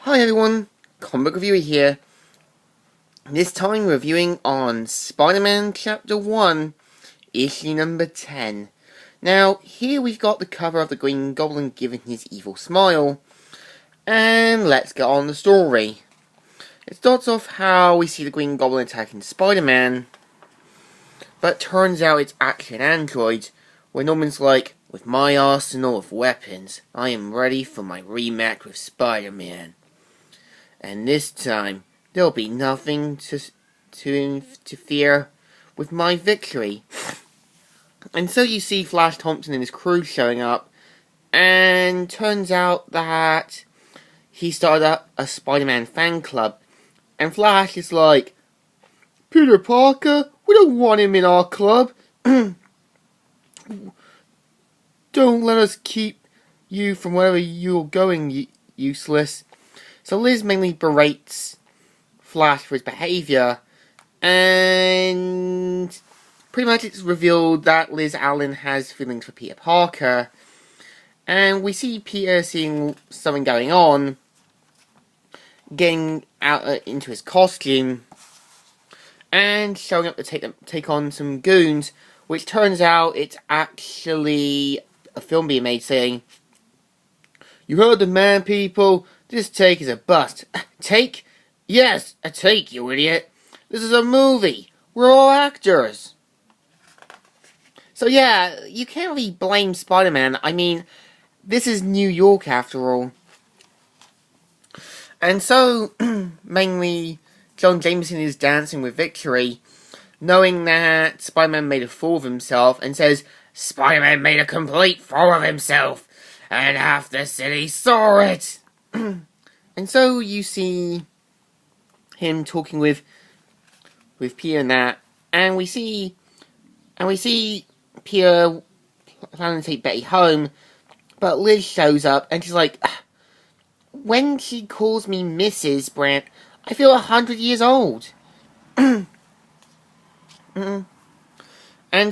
Hi everyone, Comic Book Reviewer here. This time reviewing on Spider-Man Chapter 1, issue number 10. Now, here we've got the cover of the Green Goblin giving his evil smile. And let's get on the story. It starts off how we see the Green Goblin attacking Spider-Man. But turns out it's actually an android, where Norman's like, with my arsenal of weapons, I am ready for my rematch with Spider-Man. And this time, there'll be nothing to interfere with my victory. And so you see Flash Thompson and his crew showing up, and turns out that he started up a Spider-Man fan club. And Flash is like, Peter Parker, we don't want him in our club. Don't let us keep you from wherever you're going, useless. So Liz mainly berates Flash for his behaviour, and pretty much it's revealed that Liz Allen has feelings for Peter Parker, and we see Peter seeing something going on, getting out into his costume, and showing up to take on some goons, which turns out it's actually a film being made saying, "You heard the man, people. This take is a bust." Take? Yes, a take, you idiot. This is a movie. We're all actors. So yeah, you can't really blame Spider-Man. I mean, this is New York after all. And so, mainly, John Jameson is dancing with victory, knowing that Spider-Man made a fool of himself, and says, "Spider-Man made a complete fool of himself, and half the city saw it." And so you see him talking with Peter and that, and we see Peter planning to take Betty home, but Liz shows up and she's like, "When she calls me Mrs. Brandt, I feel 100 years old." And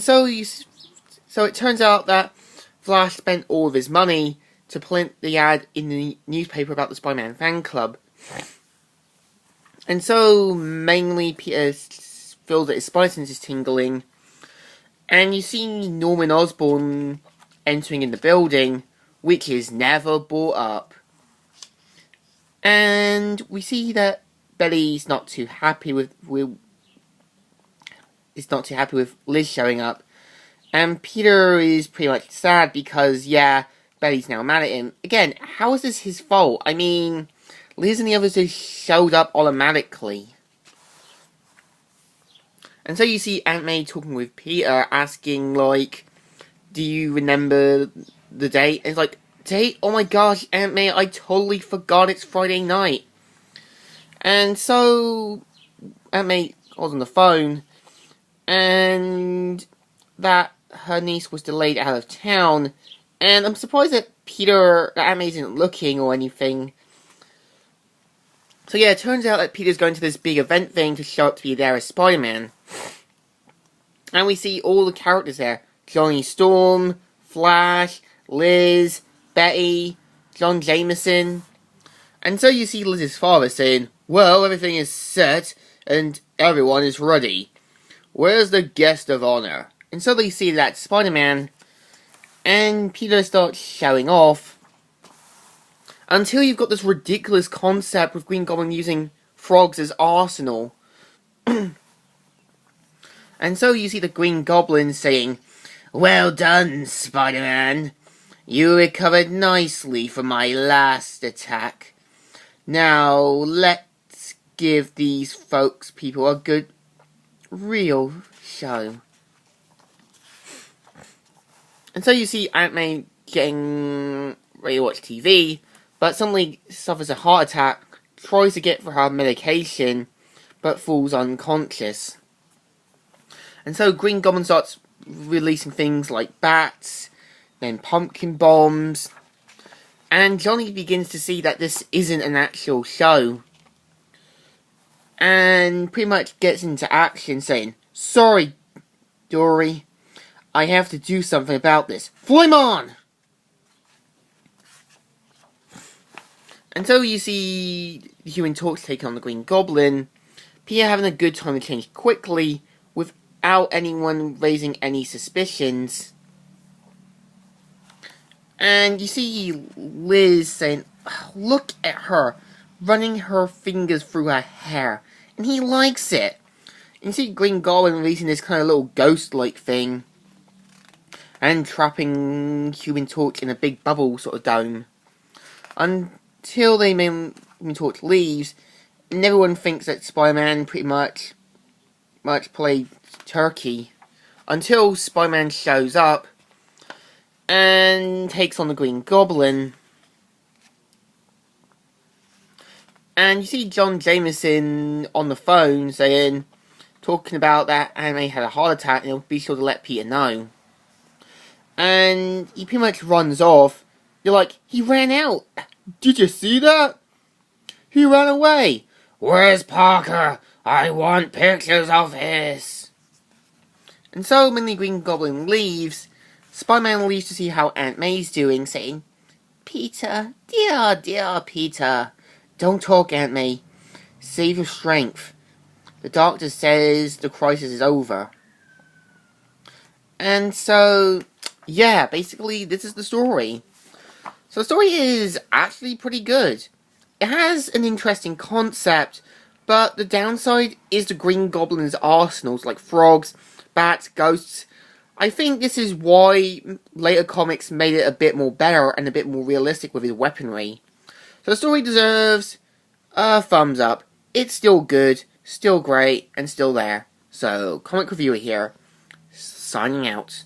so it turns out that Flash spent all of his money to print the ad in the newspaper about the Spider-Man fan club. And so, mainly, Peter feels that his spider sense is tingling. And you see Norman Osborn entering in the building, which is never brought up. And we see that Betty's not too happy with Liz showing up. And Peter is pretty much sad because, yeah, Betty's now mad at him. Again, how is this his fault? I mean, Liz and the others just showed up automatically. And so you see Aunt May talking with Peter, asking, like, do you remember the date? And it's like, date? Oh my gosh, Aunt May, I totally forgot it's Friday night. And so Aunt May calls on the phone, and that her niece was delayed out of town. And I'm surprised that Aunt May isn't looking or anything. So yeah, it turns out that Peter's going to this big event thing to show up to be there as Spider-Man. And we see all the characters there. Johnny Storm, Flash, Liz, Betty, John Jameson. And so you see Liz's father saying, "Well, everything is set and everyone is ready. Where's the guest of honor?" And so they see that Spider-Man, and Peter starts showing off, until you've got this ridiculous concept with Green Goblin using frogs as arsenal. And so you see the Green Goblin saying, "Well done, Spider-Man. You recovered nicely from my last attack. Now, let's give these people a good, real show." And so you see Aunt May getting ready to watch TV, but suddenly suffers a heart attack, tries to get for her medication, but falls unconscious. And so Green Goblin starts releasing things like bats, then pumpkin bombs, and Johnny begins to see that this isn't an actual show, and pretty much gets into action saying, "Sorry, Dory, I have to do something about this. Flame on!" And so you see the Human Torch taking on the Green Goblin, Peter having a good time to change quickly without anyone raising any suspicions. And you see Liz saying, "Oh, look at her, running her fingers through her hair." And he likes it. And you see Green Goblin releasing this kind of little ghost-like thing. And trapping Human Torch in a big bubble sort of dome. Until the Human Torch leaves, and everyone thinks that Spider-Man pretty much played turkey. Until Spider-Man shows up and takes on the Green Goblin. And you see John Jameson on the phone talking about that Aunt May had a heart attack and he'll be sure to let Peter know. And he pretty much runs off. You're like, he ran out. Did you see that? He ran away. Where's Parker? I want pictures of his. And so when the Green Goblin leaves, Spider-Man leaves to see how Aunt May's doing, saying, "Peter, dear Peter. Don't talk, Aunt May. Save your strength. The doctor says the crisis is over." And so, yeah, basically this is the story. So the story is actually pretty good. It has an interesting concept, but the downside is the Green Goblin's arsenals, like frogs, bats, ghosts. I think this is why later comics made it a bit more better and a bit more realistic with his weaponry. So the story deserves a thumbs up. It's still good, still great, and still there. So, Comic Reviewer here, signing out.